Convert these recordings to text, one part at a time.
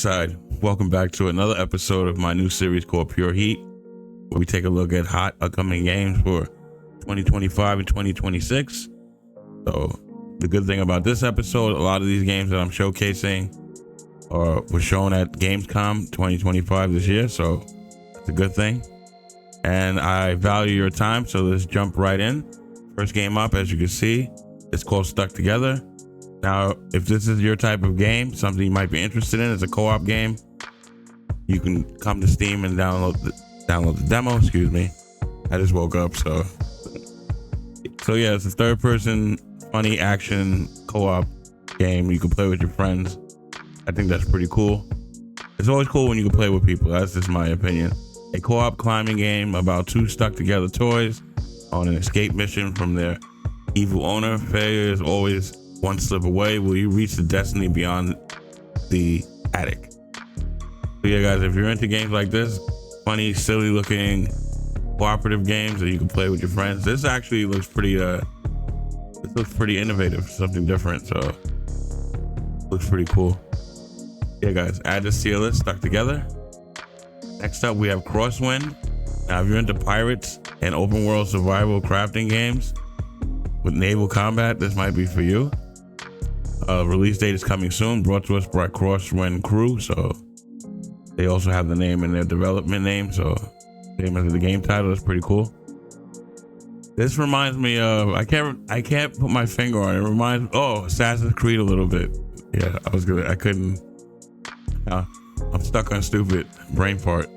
side. Welcome back to another episode of my new series called Pure Heat, where we take a look at hot upcoming games for 2025 and 2026. So the good thing about this episode, a lot of these games that I'm showcasing were shown at GamesCom 2025 this year, so it's a good thing. And I value your time, so let's jump right in. First game up, as you can see, it's called Stuck Together. Now, if this is your type of game, something you might be interested in, it's a co-op game. You can come to Steam and download the demo. Excuse me, I just woke up, so yeah, it's a third-person funny action co-op game you can play with your friends. I think that's pretty cool. It's always cool when you can play with people. That's just my opinion. A co-op climbing game about two stuck-together toys on an escape mission from their evil owner. Failure is always one slip away. Will you reach the destiny beyond the attic? So yeah, guys, if you're into games like this, funny, silly looking cooperative games that you can play with your friends, this actually looks pretty innovative, something different, so looks pretty cool. Yeah, guys, add this to your list. Stuck Together. Next up, we have Crosswind. Now, if you're into pirates and open world survival crafting games with naval combat, this might be for you. Release date is coming soon, brought to us by Crosswind Crew, so they also have the name in their development name, so same as the game title. Is pretty cool. This reminds me of, I can't put my finger on it. It reminds, Assassin's Creed a little bit. Yeah, I'm stuck on stupid brain fart.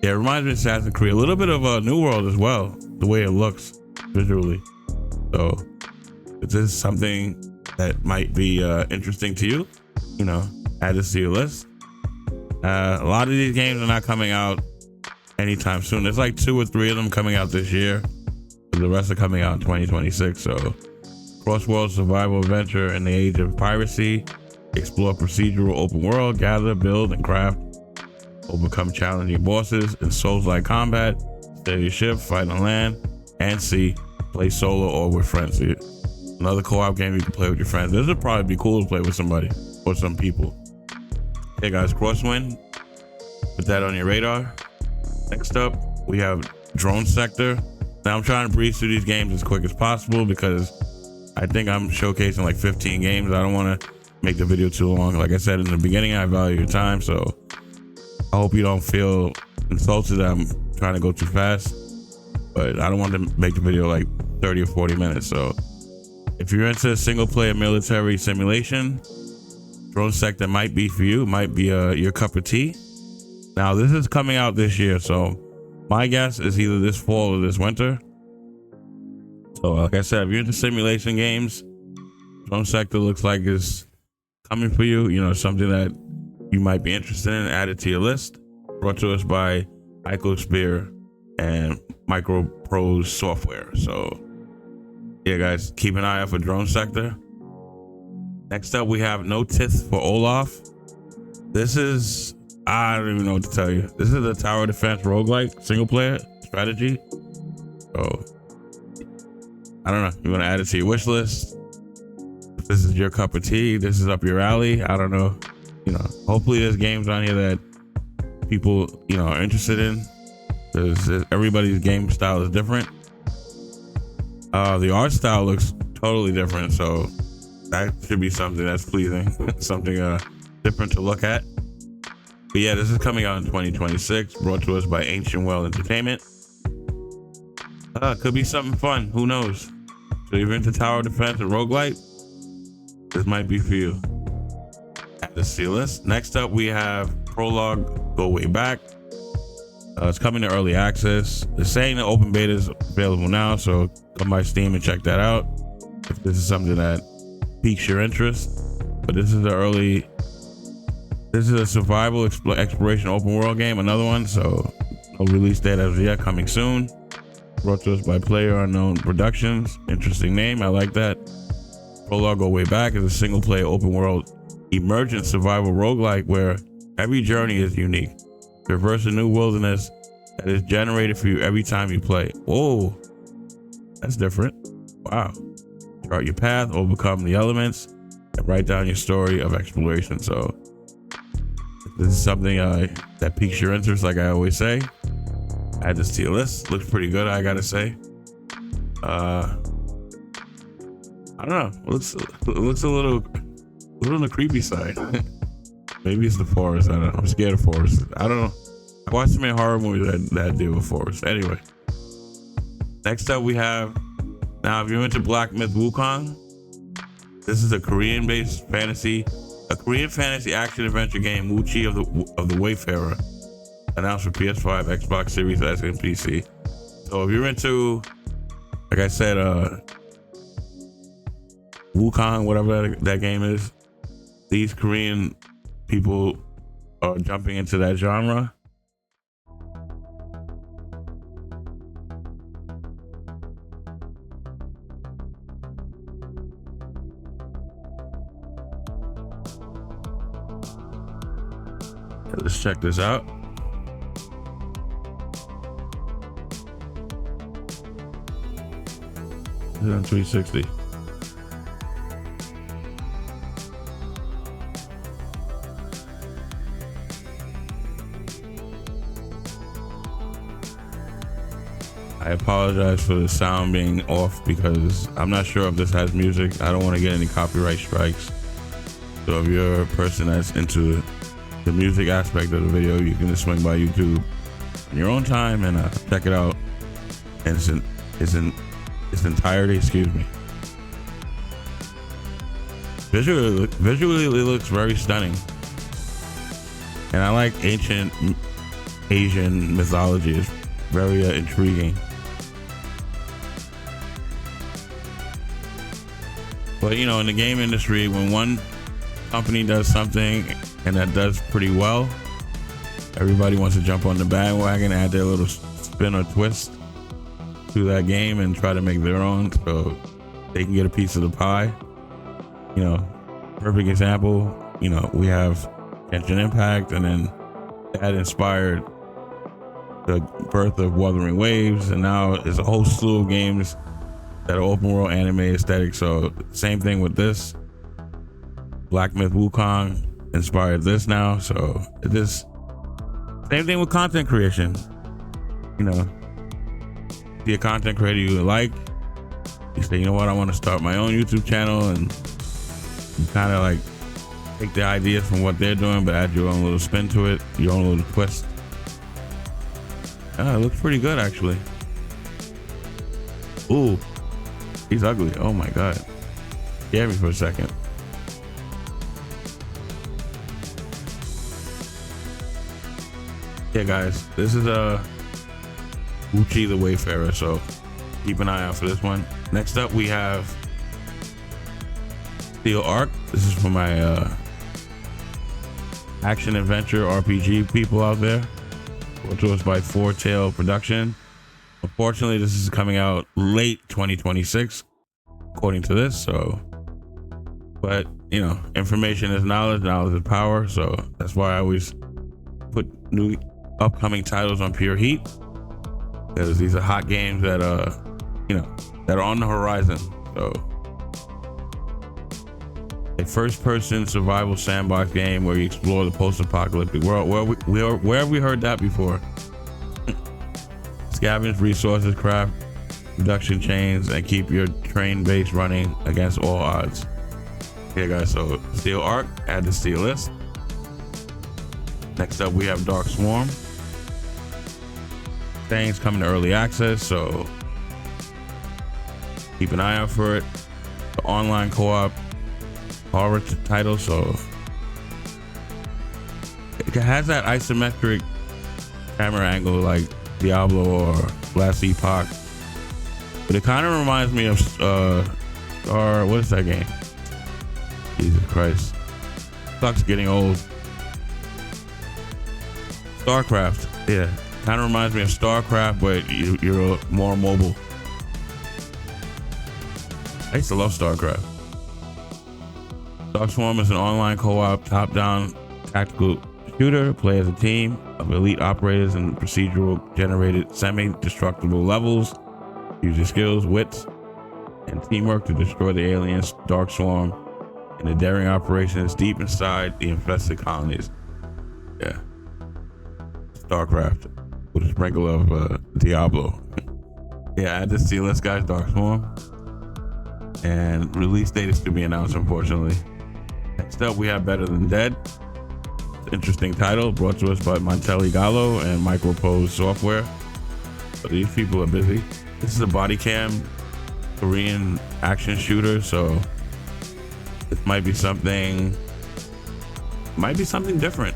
Yeah, it reminds me of Assassin's Creed, a little bit of a New World as well, the way it looks visually. So if this is something that might be interesting to you, add this to your list. A lot of these games are not coming out anytime soon. There's like 2 or 3 of them coming out this year, but the rest are coming out in 2026. So cross-world survival adventure in the age of piracy. Explore procedural open world, gather, build, and craft. Overcome challenging bosses in Souls-like combat. Steer your ship, fight on land and sea. Play solo or with friends. Another co-op game you can play with your friends. This would probably be cool to play with somebody or some people. Hey guys, Crosswind. Put that on your radar. Next up, we have Drone Sector. Now I'm trying to breeze through these games as quick as possible because I think I'm showcasing like 15 games. I don't want to make the video too long. Like I said in the beginning, I value your time, so I hope you don't feel insulted that I'm trying to go too fast, but I don't want to make the video like 30 or 40 minutes. So if you're into single player military simulation, Drone Sector might be for you, might be your cup of tea. Now this is coming out this year, so my guess is either this fall or this winter. So like I said, if you're into simulation games, Drone Sector looks like it's coming for you. Something that you might be interested in. Add it to your list. Brought to us by Icosphere and Microprose Software. So yeah, guys, keep an eye out for Drone Sector. Next up, we have No Tith for Olaf. This is, I don't even know what to tell you. This is a tower defense roguelike single player strategy. So I don't know. You want to add it to your wish list? If this is your cup of tea, this is up your alley. I don't know. Hopefully there's games on here that people, are interested in. Because everybody's game style is different. The art style looks totally different, so that should be something that's pleasing, something different to look at. But yeah, this is coming out in 2026, brought to us by Ancient Well Entertainment. Could be something fun, who knows? So if you're into tower defense and roguelite, this might be for you. Add this to your list. Next up, we have Prologue Go Way Back. It's coming to early access. They're saying the open beta is available now, so come by Steam and check that out if this is something that piques your interest. But this is a survival exploration open world game, another one, so no release date as of yet, coming soon. Brought to us by Player Unknown Productions. Interesting name, I like that. Prologue Go Way Back is a single player open world emergent survival roguelike where every journey is unique. Traverse a new wilderness that is generated for you every time you play. Whoa, that's different. Wow. Chart your path, overcome the elements, and write down your story of exploration. So this is something that piques your interest, like I always say, I had to steal this. Looks pretty good, I gotta say. I don't know. It looks a little on the creepy side. Maybe it's the forest. I don't know. I'm scared of forests. I don't know. I watched so many horror movies that deal with forests. Anyway, next up we have, now if you're into Black Myth Wukong, this is a Korean fantasy action adventure game, Wuchi of the Wayfarer, announced for PS5, Xbox Series S, and PC. So if you're into, like I said, Wukong, whatever that game is, these Korean people are jumping into that genre. Let's check this out. This is on 360. I apologize for the sound being off because I'm not sure if this has music. I don't want to get any copyright strikes. So if you're a person that's into the music aspect of the video, you can just swing by YouTube in your own time and check it out. And it's in its entirety. Excuse me. Visually, it looks very stunning, and I like ancient Asian mythology. It's very intriguing. But you know, in the game industry, when one company does something and that does pretty well, everybody wants to jump on the bandwagon, add their little spin or twist to that game and try to make their own so they can get a piece of the pie. You know, perfect example, you know, we have Genshin Impact, and then that inspired the birth of Wuthering Waves, and now there's a whole slew of games that are open world anime aesthetic. So same thing with this. Black Myth Wukong inspired this now. So this same thing with content creation. You know, be a content creator you like, you say, you know what, I want to start my own YouTube channel, and you kind of like take the ideas from what they're doing but add your own little spin to it, your own little twist. It looks pretty good actually. Ooh, he's ugly. Oh my god, scared me for a second. Yeah guys, this is Wuchi the Wayfarer, so keep an eye out for this one. Next up we have Steel Arc. This is for my action adventure RPG people out there. Brought to us by Four Tail Production. Unfortunately, this is coming out late 2026, according to this. So, but you know, information is knowledge, knowledge is power. So that's why I always put new upcoming titles on Pure Heat, because these are hot games that you know, that are on the horizon. So, a first-person survival sandbox game where you explore the post-apocalyptic world. Where have we heard that before? Scavenge resources, craft production chains, and keep your train base running against all odds. Okay, guys. So Steel Arc, add to Steel list. Next up, we have Dark Swarm. Things coming to early access, so keep an eye out for it. The online co-op horror title, so it has that isometric camera angle like Diablo or Last Epoch, but it kind of reminds me of what is that game? Jesus Christ, sucks getting old. StarCraft, yeah, kind of reminds me of StarCraft, but you're more mobile. I used to love StarCraft. Dark Swarm is an online co-op top-down tactical shooter. Play as a team of elite operators in procedural generated semi-destructible levels. Use your skills, wits, and teamwork to destroy the aliens Dark Swarm in a daring operations deep inside the infested colonies. Yeah. StarCraft with a sprinkle of Diablo. Yeah, add this to your list, guys. Darkstorm. And release date is to be announced, unfortunately. Next up, we have Better Than Dead. Interesting title brought to us by Montelli Gallo and Micropose Software. So these people are busy. This is a body cam Korean action shooter, so this might be something different.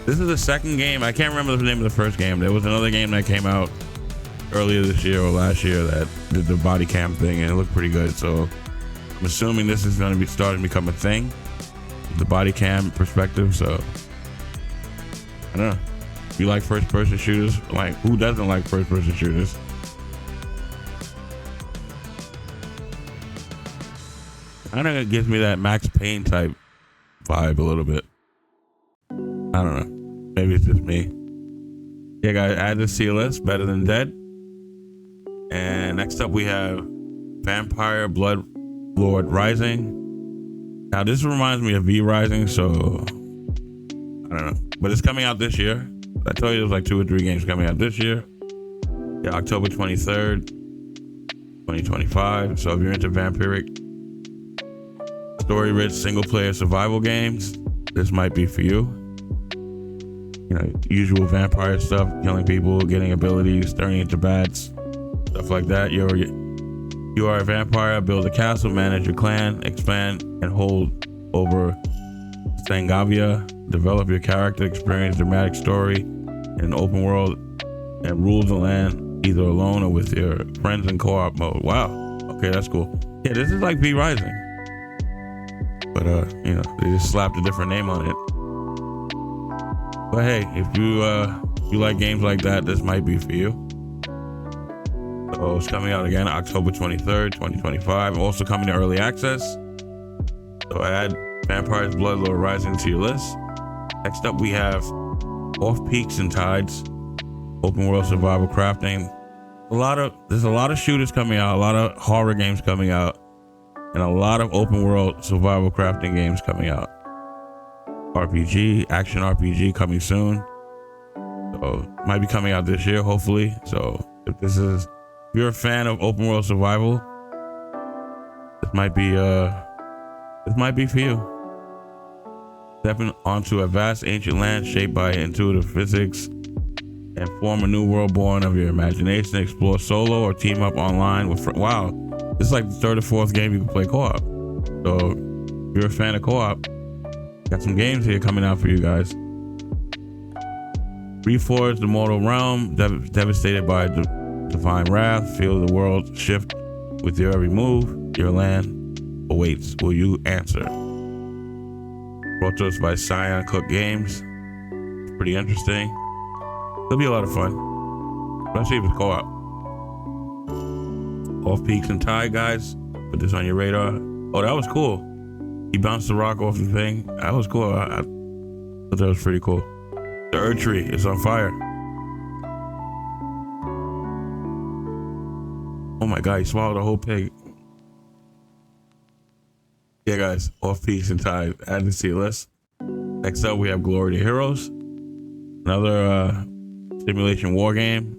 This is the second game. I can't remember the name of the first game. There was another game that came out earlier this year or last year that did the body cam thing, and it looked pretty good. So I'm assuming this is going to be starting to become a thing, the body cam perspective. So I don't know. If you like first person shooters, like who doesn't like first person shooters? I don't know, it gives me that Max Payne type vibe a little bit. I don't know. Maybe it's just me. Yeah, guys, add this to your list. Better Than Dead. And next up we have Vampire Blood Lord Rising. Now this reminds me of V Rising, so I don't know. But it's coming out this year. I told you there's like 2 or 3 games coming out this year. Yeah, October 23rd, 2025. So if you're into vampiric, story-rich single-player survival games, this might be for you. You know, usual vampire stuff, killing people, getting abilities, turning into bats, stuff like that. You are a vampire. Build a castle, manage your clan, expand and hold over Sangavia. Develop your character, experience dramatic story in an open world, and rule the land either alone or with your friends in co-op mode. Wow. Okay, that's cool. Yeah, this is like V Rising. But you know, they just slapped a different name on it. But hey, if you like games like that, this might be for you. So it's coming out again October 23rd, 2025. Also coming to early access. So add Vampire's Bloodlord Rising to your list. Next up we have Off Peaks and Tides, open world survival crafting. There's a lot of shooters coming out, a lot of horror games coming out, and a lot of open world survival crafting games coming out. RPG, action RPG coming soon. So might be coming out this year, hopefully. So if you're a fan of open world survival, this might be for you. Stepping onto a vast ancient land shaped by intuitive physics and form a new world born of your imagination. Explore solo or team up online with friends. Wow, this is like the 3rd or 4th game you can play co-op. So if you're a fan of co-op, got some games here coming out for you guys. Reforge the mortal realm, devastated by divine wrath. Feel the world shift with your every move. Your land awaits. Will you answer? Brought to us by Cyan Cook Games. Pretty interesting. It'll be a lot of fun, especially if it's co-op. Off Peaks and Tide, guys. Put this on your radar. Oh, that was cool. He bounced the rock off the thing. That was cool. I thought that was pretty cool. The Earth Tree is on fire. Oh my God, he swallowed a whole pig. Yeah, guys, Off Peaks and Tide. Add this to your list. Next up, we have Glory to Heroes. Another simulation war game.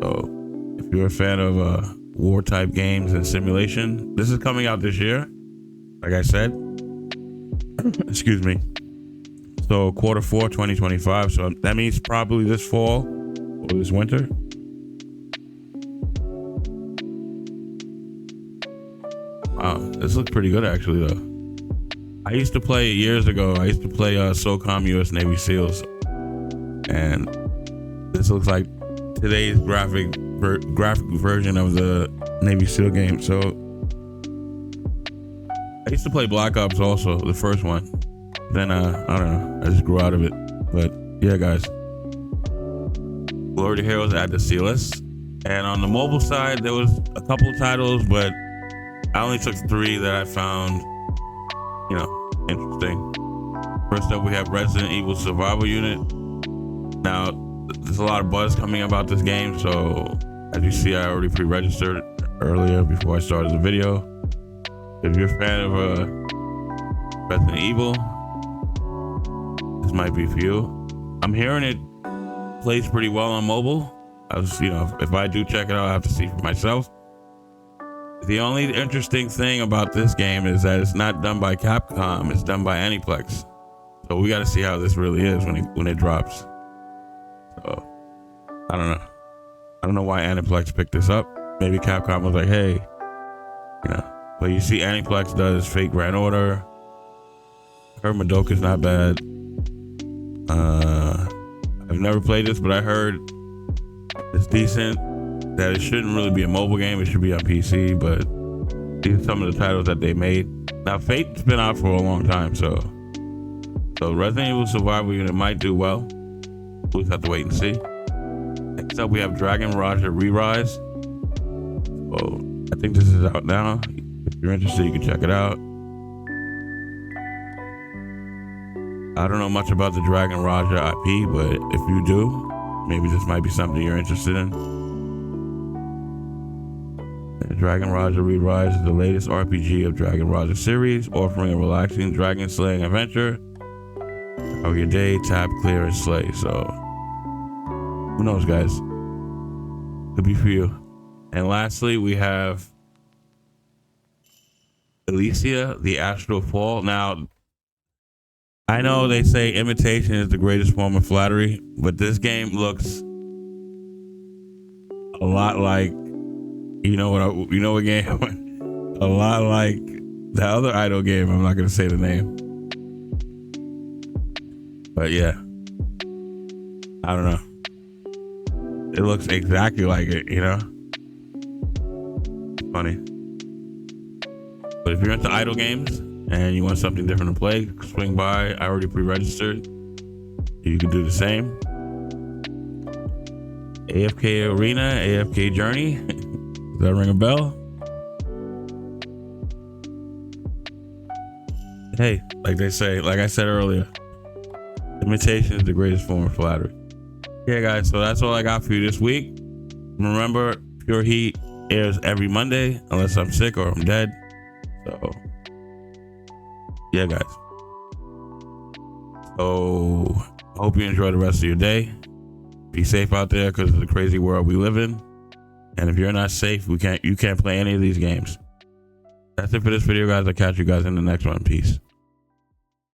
So if you're a fan of war type games and simulation, this is coming out this year. Like I said, excuse me. So Q4 2025. So that means probably this fall or this winter. Wow, this looks pretty good actually though. I used to play years ago. I used to play SOCOM US Navy SEALs, and this looks like today's graphic version of the Navy SEAL game. So I used to play Black Ops also, the first one. Then I don't know, I just grew out of it. But yeah, guys, Glory to Heroes, add this to your list. And on the mobile side, there was a couple of titles, but I only took 3 that I found, you know, interesting. First up, we have Resident Evil Survival Unit. Now, there's a lot of buzz coming about this game, so as you see, I already pre-registered earlier before I started the video. If you're a fan of Resident Evil, this this might be for you. I'm hearing it plays pretty well on mobile. If I do check it out, I have to see for myself. The only interesting thing about this game is that it's not done by Capcom, it's done by Aniplex. So we got to see how this really is when it drops. So I don't know. I don't know why Aniplex picked this up. Maybe Capcom was like, hey, But you see, Aniplex does Fate Grand Order. I heard Madoka's not bad. I've never played this, but I heard it's decent. That it shouldn't really be a mobile game. It should be on PC. But these are some of the titles that they made. Now, Fate's been out for a long time, so Resident Evil Survival Unit might do well. We'll just have to wait and see. Next up, we have Dragon Roger Re-Rise. Well, I think this is out now. If you're interested, you can check it out. I don't know much about the Dragon Roger IP, but if you do, maybe this might be something you're interested in. Dragon Roger Re-Rise is the latest RPG of Dragon Roger series, offering a relaxing dragon slaying adventure. Of your day, tap, clear, and slay. So, who knows, guys? Could be for you. And lastly, we have Elysia, the Astral Fall. Now, I know they say imitation is the greatest form of flattery, but this game looks a lot like, what game? A lot like the other idol game. I'm not going to say the name. But yeah, I don't know. It looks exactly like it, Funny. But if you're into idle games and you want something different to play, swing by. I already pre-registered. You can do the same. AFK Arena, AFK Journey. Does that ring a bell? Hey, like they say, like I said earlier, imitation is the greatest form of flattery. Yeah, guys, so that's all I got for you this week. Remember, Pure Heat airs every Monday, unless I'm sick or I'm dead. So, yeah, guys. So, I hope you enjoy the rest of your day. Be safe out there because of the crazy world we live in. And if you're not safe, you can't play any of these games. That's it for this video, guys. I'll catch you guys in the next one. Peace.